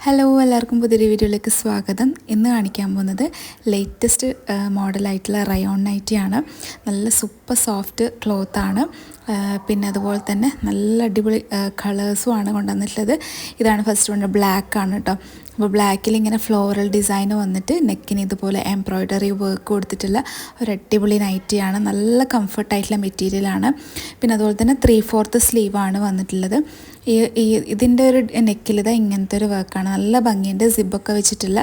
Hello, എല്ലാവർക്കും പുതിയൊരു വീഡിയോയിലേക്ക് സ്വാഗതം. ഇന്ന് കാണിക്കാൻ പോകുന്നത് ലേറ്റസ്റ്റ് മോഡലായിട്ടുള്ള റയോൺ നൈറ്റിയാണ്. നല്ല സൂപ്പർ സോഫ്റ്റ് ക്ലോത്താണ്. പിന്നെ അതുപോലെ തന്നെ നല്ല അടിപൊളി കളേഴ്സും ആണ് കൊണ്ടുവന്നിട്ടുള്ളത്. ഇതാണ് ഫസ്റ്റ് വൺ, ബ്ലാക്ക് ആണ് കേട്ടോ. അപ്പോൾ ബ്ലാക്കിൽ ഇങ്ങനെ ഫ്ലോറൽ ഡിസൈൻ വന്നിട്ട് നെക്കിന് ഇതുപോലെ എംബ്രോയ്ഡറി വർക്ക് കൊടുത്തിട്ടുള്ള ഒരു അടിപൊളി നൈറ്റിയാണ്. നല്ല കംഫർട്ടായിട്ടുള്ള മെറ്റീരിയലാണ്. പിന്നെ അതുപോലെ തന്നെ 3/4 സ്ലീവാണ് വന്നിട്ടുള്ളത്. ഇതിൻ്റെ ഒരു നെക്കിൽ ഇങ്ങനത്തെ ഒരു വർക്കാണ്. നല്ല ഭംഗിയുണ്ട്. സിബൊക്കെ വെച്ചിട്ടുള്ള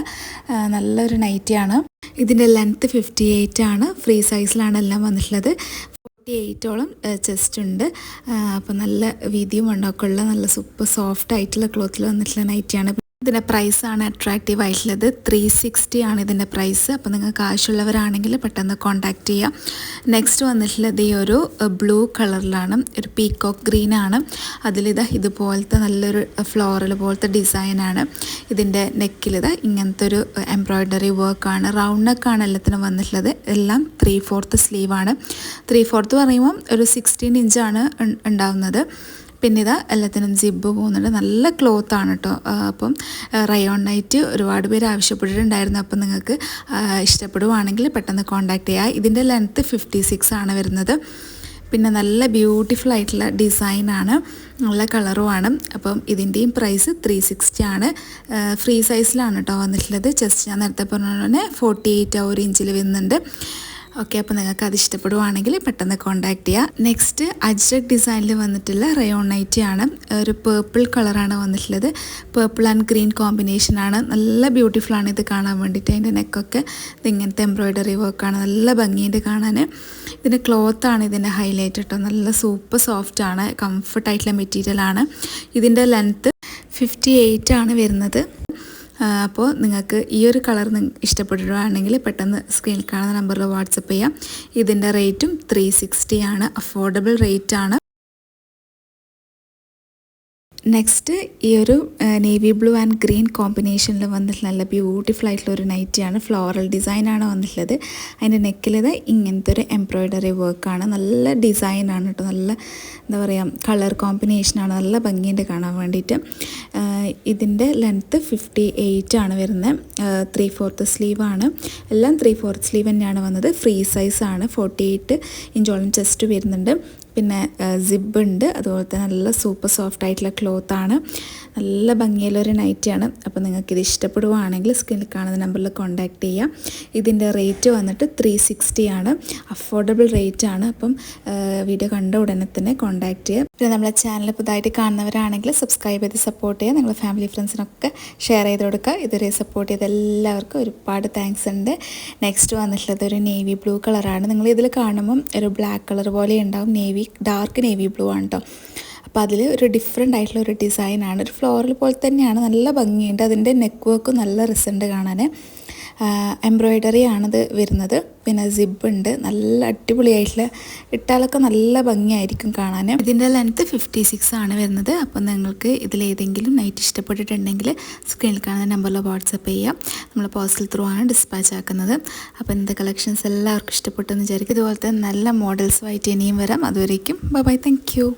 നല്ലൊരു നൈറ്റിയാണ്. ഇതിൻ്റെ ലെങ്ത്ത് 58 ആണ്. ഫ്രീ സൈസിലാണ് എല്ലാം വന്നിട്ടുള്ളത്. 48ഓളം ചെസ്റ്റ് ഉണ്ട്. അപ്പോൾ നല്ല വീതിയും വണ്ണമൊക്കെ ഉള്ള നല്ല സൂപ്പർ സോഫ്റ്റ് ആയിട്ടുള്ള ക്ലോത്തിൽ വന്നിട്ടുള്ള നൈറ്റിയാണ്. ഇതിൻ്റെ പ്രൈസാണ് അട്രാക്റ്റീവ് ആയിട്ടുള്ളത്. 360 ആണ് ഇതിൻ്റെ പ്രൈസ്. അപ്പോൾ നിങ്ങൾക്ക് ആവശ്യമുള്ളവരാണെങ്കിൽ പെട്ടെന്ന് കോൺടാക്റ്റ് ചെയ്യാം. നെക്സ്റ്റ് വന്നിട്ടുള്ളത് ഈ ഒരു ബ്ലൂ കളറിലാണ്, ഒരു പീക്കോക്ക് ഗ്രീനാണ്. ഇതുപോലത്തെ നല്ലൊരു ഫ്ലോറൽ പോലത്തെ ഡിസൈനാണ്. ഇതിൻ്റെ നെക്കിലിത് ഇങ്ങനത്തെ ഒരു എംബ്രോയ്ഡറി വർക്കാണ്. റൗണ്ട് നെക്കാണ് എല്ലാത്തിനും വന്നിട്ടുള്ളത്. എല്ലാം 3/4 സ്ലീവാണ്. 3/4 പറയുമ്പം ഒരു 16 ഇഞ്ചാണ് ഉണ്ടാവുന്നത്. പിന്നെ എല്ലാത്തിനും ജിബ് പോകുന്നുണ്ട്. നല്ല ക്ലോത്താണ് കേട്ടോ. അപ്പം റയോൺ നൈറ്റ് ഒരുപാട് പേര് ആവശ്യപ്പെട്ടിട്ടുണ്ടായിരുന്നു. അപ്പം നിങ്ങൾക്ക് ഇഷ്ടപ്പെടുവാണെങ്കിൽ പെട്ടെന്ന് കോൺടാക്റ്റ് ചെയ്യുക. ഇതിൻ്റെ ലെങ്ത്ത് 56 ആണ് വരുന്നത്. പിന്നെ നല്ല ബ്യൂട്ടിഫുൾ ആയിട്ടുള്ള ഡിസൈനാണ്, നല്ല കളറുമാണ്. അപ്പം ഇതിൻ്റെയും പ്രൈസ് 360 ആണ്. ഫ്രീ സൈസിലാണ് കേട്ടോ വന്നിട്ടുള്ളത്. ചെസ്റ്റ് ഞാൻ നേരത്തെ പറഞ്ഞ പോലെ 48 ഒരു ഇഞ്ചിൽ വരുന്നുണ്ട്. ഓക്കെ, അപ്പോൾ നിങ്ങൾക്ക് അത് ഇഷ്ടപ്പെടുവാണെങ്കിൽ പെട്ടെന്ന് കോൺടാക്റ്റ് ചെയ്യുക. നെക്സ്റ്റ് അജ്രക് ഡിസൈനിൽ വന്നിട്ടുള്ള റയോൺ നൈറ്റി ആണ്. ഒരു പേർപ്പിൾ കളറാണ് വന്നിട്ടുള്ളത്. പേർപ്പിൾ ആൻഡ് ഗ്രീൻ കോമ്പിനേഷനാണ്. നല്ല ബ്യൂട്ടിഫുള്ളാണ് ഇത് കാണാൻ വേണ്ടിയിട്ട്. അതിൻ്റെ നെക്കൊക്കെ ഇതിങ്ങനത്തെ എംബ്രോയ്ഡറി വർക്കാണ്. നല്ല ഭംഗിയുണ്ട് കാണാൻ. ഇതിൻ്റെ ക്ലോത്താണ് ഇതിൻ്റെ ഹൈലൈറ്റ് കേട്ടോ. നല്ല സൂപ്പർ സോഫ്റ്റാണ്, കംഫർട്ടായിട്ടുള്ള മെറ്റീരിയലാണ്. ഇതിൻ്റെ ലെങ്ത്ത് 58 ആണ് വരുന്നത്. അപ്പോൾ നിങ്ങൾക്ക് ഈ ഒരു കളർ ഇഷ്ടപ്പെടുകയാണെങ്കിൽ പെട്ടെന്ന് സ്ക്രീനിൽ കാണുന്ന നമ്പറിൽ വാട്സപ്പ് ചെയ്യാം. ഇതിൻ്റെ റേറ്റും 360 ആണ്. അഫോർഡബിൾ റേറ്റ് ആണ്. നെക്സ്റ്റ് ഈ ഒരു നേവി ബ്ലൂ ആൻഡ് ഗ്രീൻ കോമ്പിനേഷനിൽ വന്നിട്ട് നല്ല ബ്യൂട്ടിഫുൾ ആയിട്ടുള്ള ഒരു നൈറ്റിയാണ്. ഫ്ലോറൽ ഡിസൈനാണ് വന്നിട്ടുള്ളത്. അതിൻ്റെ നെക്കിലിത് ഇങ്ങനത്തെ ഒരു എംബ്രോയ്ഡറി വർക്കാണ്. നല്ല ഡിസൈനാണ് കേട്ടോ. നല്ല എന്താ പറയുക, കളർ കോമ്പിനേഷനാണ്. നല്ല ഭംഗിയുണ്ട് കാണാൻ വേണ്ടിയിട്ട്. ഇതിൻ്റെ ലെങ്ത്ത് 58 ആണ് വരുന്നത്. 3/4 സ്ലീവാണ്. എല്ലാം 3/4 സ്ലീവ് തന്നെയാണ് വന്നത്. ഫ്രീ സൈസാണ്. 48 ഇഞ്ചോളം ചെസ്റ്റ് വരുന്നുണ്ട്. പിന്നെ സിബ് ഉണ്ട്. അതുപോലെ തന്നെ നല്ല സൂപ്പർ സോഫ്റ്റ് ആയിട്ടുള്ള ക്ലോത്താണ്. നല്ല ഭംഗിയുള്ളൊരു നൈറ്റിയാണ്. അപ്പോൾ നിങ്ങൾക്കിത് ഇഷ്ടപ്പെടുവാണെങ്കിൽ സ്ക്രീനിൽ കാണുന്ന നമ്പറിൽ കോൺടാക്റ്റ് ചെയ്യാം. ഇതിൻ്റെ റേറ്റ് വന്നിട്ട് 360 ആണ്. അഫോർഡബിൾ റേറ്റ് ആണ്. അപ്പം വീഡിയോ കണ്ട ഉടനെ തന്നെ കോൺടാക്റ്റ് ചെയ്യുക. പിന്നെ നമ്മളെ ചാനൽ പുതുതായിട്ട് കാണുന്നവരാണെങ്കിൽ സബ്സ്ക്രൈബ് ചെയ്ത് സപ്പോർട്ട് ചെയ്യുക. നിങ്ങളുടെ ഫാമിലി ഫ്രണ്ട്സിനൊക്കെ ഷെയർ ചെയ്ത് കൊടുക്കുക. ഇതുവരെ സപ്പോർട്ട് ചെയ്ത എല്ലാവർക്കും ഒരുപാട് താങ്ക്സ് ഉണ്ട്. നെക്സ്റ്റ് വന്നിട്ടുള്ളത് ഒരു നേവി ബ്ലൂ കളറാണ്. നിങ്ങൾ ഇതിൽ കാണുമ്പം ഒരു ബ്ലാക്ക് കളർ പോലെ ഉണ്ടാവും. ഡാർക്ക് നേവി ബ്ലൂ ആണ് കേട്ടോ. അപ്പോൾ അതിൽ ഒരു ഡിഫറെൻ്റ് ആയിട്ടുള്ള ഒരു ഡിസൈനാണ്. ഒരു ഫ്ലോറൽ പോലെ തന്നെയാണ്. നല്ല ഭംഗിയുണ്ട്. അതിൻ്റെ നെക്ക് വർക്ക് നല്ല രസമുണ്ട് കാണാൻ. എംബ്രോയ്ഡറി ആണിത് വരുന്നത്. പിന്നെ സിബ് ഉണ്ട്. നല്ല അടിപൊളിയായിട്ടുള്ള, ഇട്ടാലൊക്കെ നല്ല ഭംഗിയായിരിക്കും കാണാൻ. ഇതിൻ്റെ ലെങ്ത്ത് 56 ആണ് വരുന്നത്. അപ്പോൾ നിങ്ങൾക്ക് ഇതിലേതെങ്കിലും നൈറ്റ് ഇഷ്ടപ്പെട്ടിട്ടുണ്ടെങ്കിൽ സ്ക്രീനിൽ കാണുന്ന നമ്പറിൽ വാട്സപ്പ് ചെയ്യാം. നമ്മൾ പോസ്റ്റൽ ത്രൂ ആണ് ഡിസ്പാച്ച് ആക്കുന്നത്. അപ്പോൾ ഇന്നത്തെ കളക്ഷൻസ് എല്ലാവർക്കും ഇഷ്ടപ്പെട്ടെന്ന് വിചാരിക്കും. ഇതുപോലത്തെ നല്ല മോഡൽസുമായിട്ട് ഇനിയും വരാം. അതുവരേക്കും ബൈ. Thank you.